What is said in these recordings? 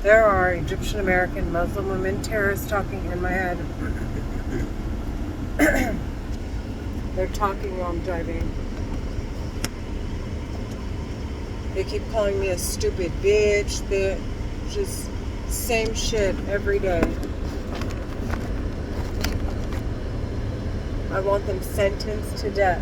There are Egyptian American Muslim women terrorists talking in my head. They're talking while I'm driving. They keep calling me a stupid bitch. They just same shit every day. I want them sentenced to death.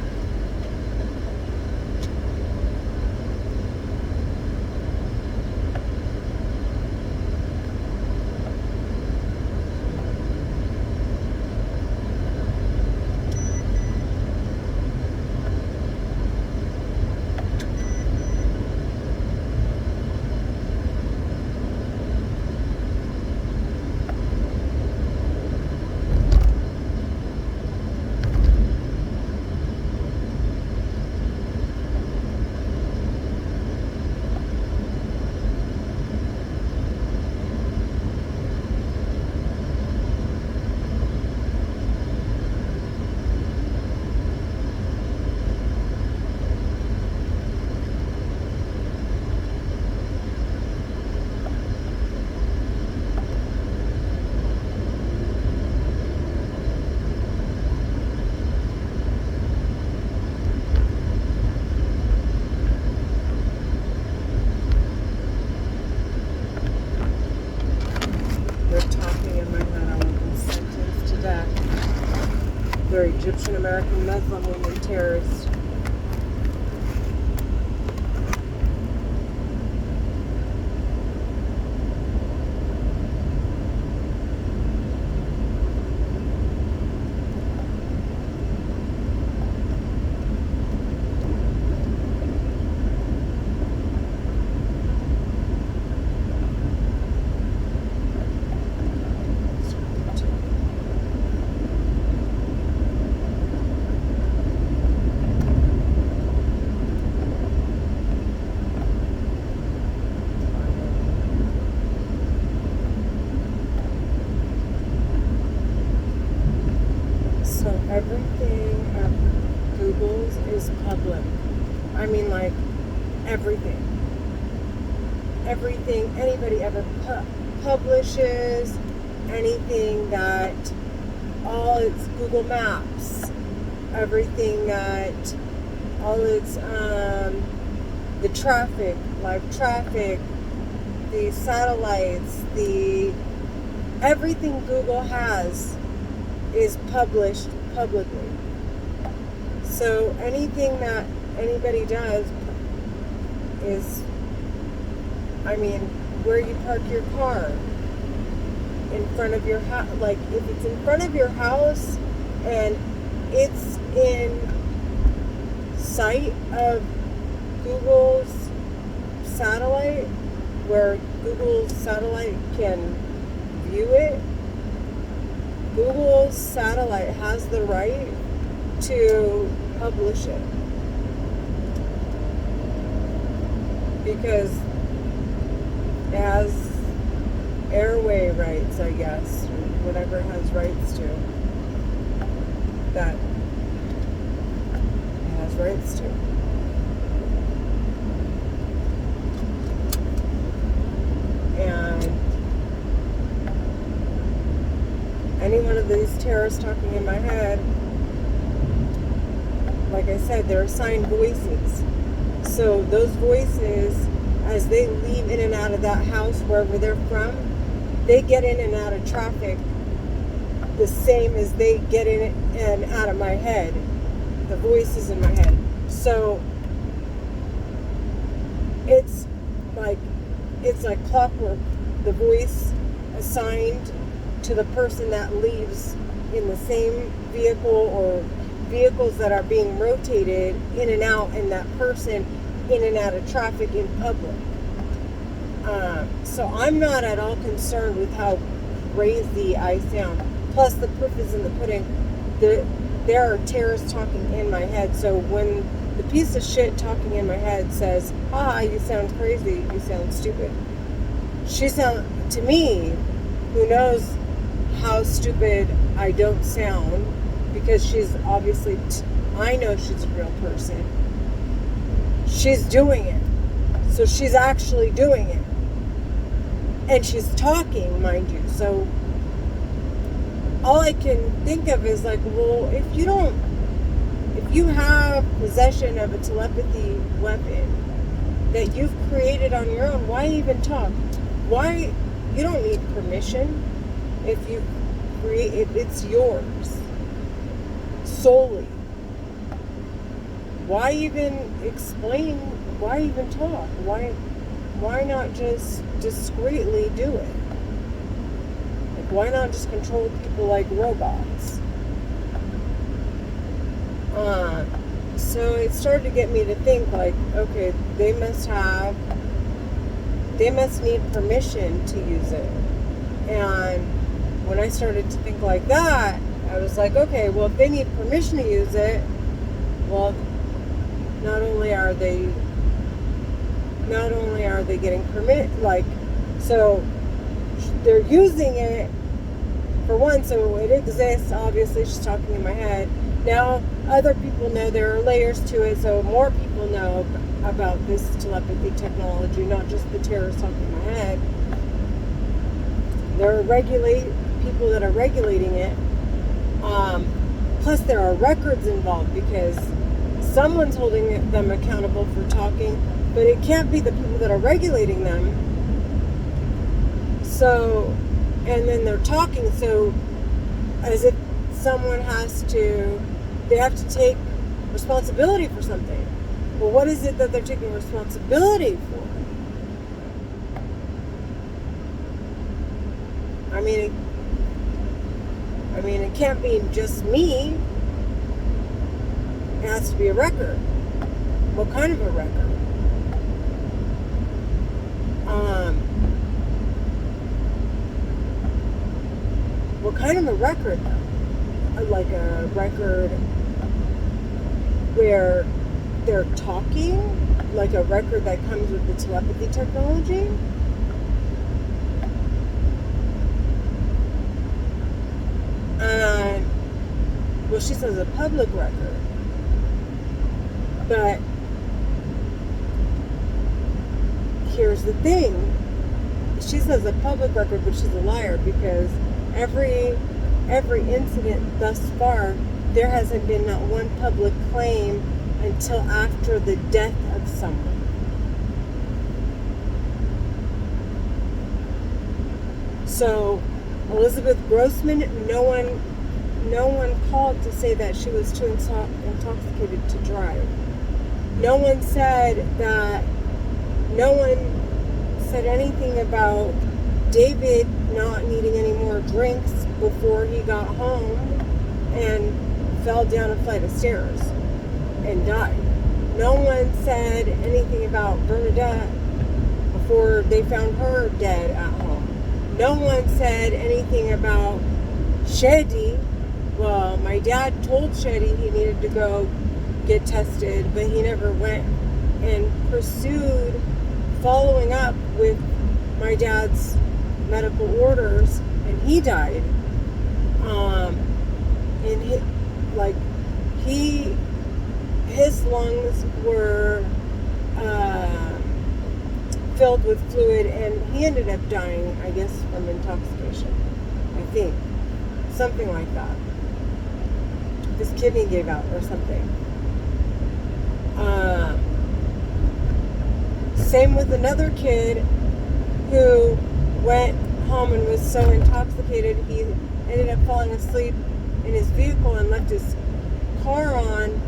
They're talking in my head. I want them sentenced to death. They're Egyptian American Muslim women terrorists. So everything at Google's is public. I mean, like, everything. Everything anybody ever publishes, anything that, all its Google Maps, everything that, all its, the traffic, live traffic, the satellites, everything Google has is published publicly. So anything that anybody does is, I mean, where you park your car, in front of your house, like if it's in front of your house and it's in sight of Google's satellite, where Google's satellite can view it, Google's satellite has the right to publish it. Because it has airway rights, I guess, or whatever it has rights to. That it has rights to. And any one of these terrorists talking in my head, like I said, they're assigned voices. So those voices, as they leave in and out of that house, wherever they're from, they get in and out of traffic the same as they get in and out of my head, the voices in my head. So it's like clockwork. The voice assigned to the person that leaves in the same vehicle, or vehicles that are being rotated in and out, and that person in and out of traffic in public. So I'm not at all concerned with how crazy I sound. Plus, the proof is in the pudding. There are terrorists talking in my head. So when the piece of shit talking in my head says, you sound crazy, you sound stupid. To me, who knows how stupid I don't sound, because she's obviously, I know she's a real person. She's doing it. So she's actually doing it. And she's talking, mind you. So all I can think of is like, well, if you have possession of a telepathy weapon that you've created on your own, why even talk? Why? You don't need permission. If you create it, it's yours solely. Why even explain? Why even talk? Why not just discreetly do it? Like, why not just control people like robots? So it started to get me to think, like, okay, they must need permission to use it. And when I started to think like that, I was like, okay, well, if they need permission to use it, well, not only are they getting permit, like, so they're using it for one, so it exists. Obviously, she's talking in my head. Now other people know there are layers to it, so more people know about this telepathy technology, not just the terrorists talking in my head. There are people that are regulating it. Plus, there are records involved because someone's holding them accountable for talking, but it can't be the people that are regulating them. So, and then they're talking, so as if someone they have to take responsibility for something. Well, what is it that they're taking responsibility for? I mean, it can't be just me. It has to be a record. What kind of a record? What kind of a record? Like a record where they're talking? Like a record that comes with the telepathy technology? Well, she says a public record. But here's the thing. She says a public record, but she's a liar, because every incident thus far, there hasn't been not one public claim until after the death of someone. So Elizabeth Grossman, no one called to say that she was too intoxicated to drive. No one said anything about David not needing any more drinks before he got home and fell down a flight of stairs and died. No one said anything about Bernadette before they found her dead at home. No one said anything about Shedi. Well, my dad told Shedi he needed to go get tested, but he never went and pursued following up with my dad's medical orders, and he died. And his lungs were filled with fluid, and he ended up dying, I guess, from intoxication. I think something like that. His kidney gave out or something. Same with another kid who went home and was so intoxicated he ended up falling asleep in his vehicle and left his car on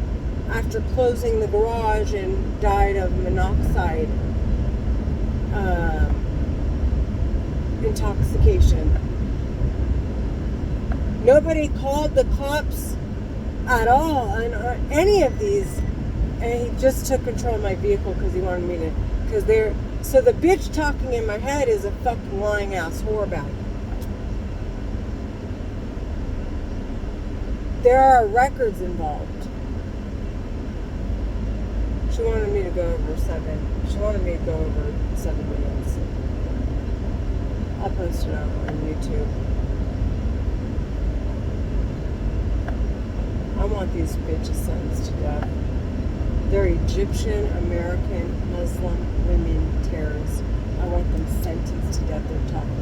after closing the garage and died of monoxide intoxication. Nobody called the cops at all on any of these, and he just took control of my vehicle because he wanted me to, so the bitch talking in my head is a fucking lying ass whorebag. There are records involved. She wanted me to go over 7 minutes. I'll post it on YouTube. I want these bitches sentenced to death. They're Egyptian, American, Muslim, women, terrorists. I want them sentenced to death or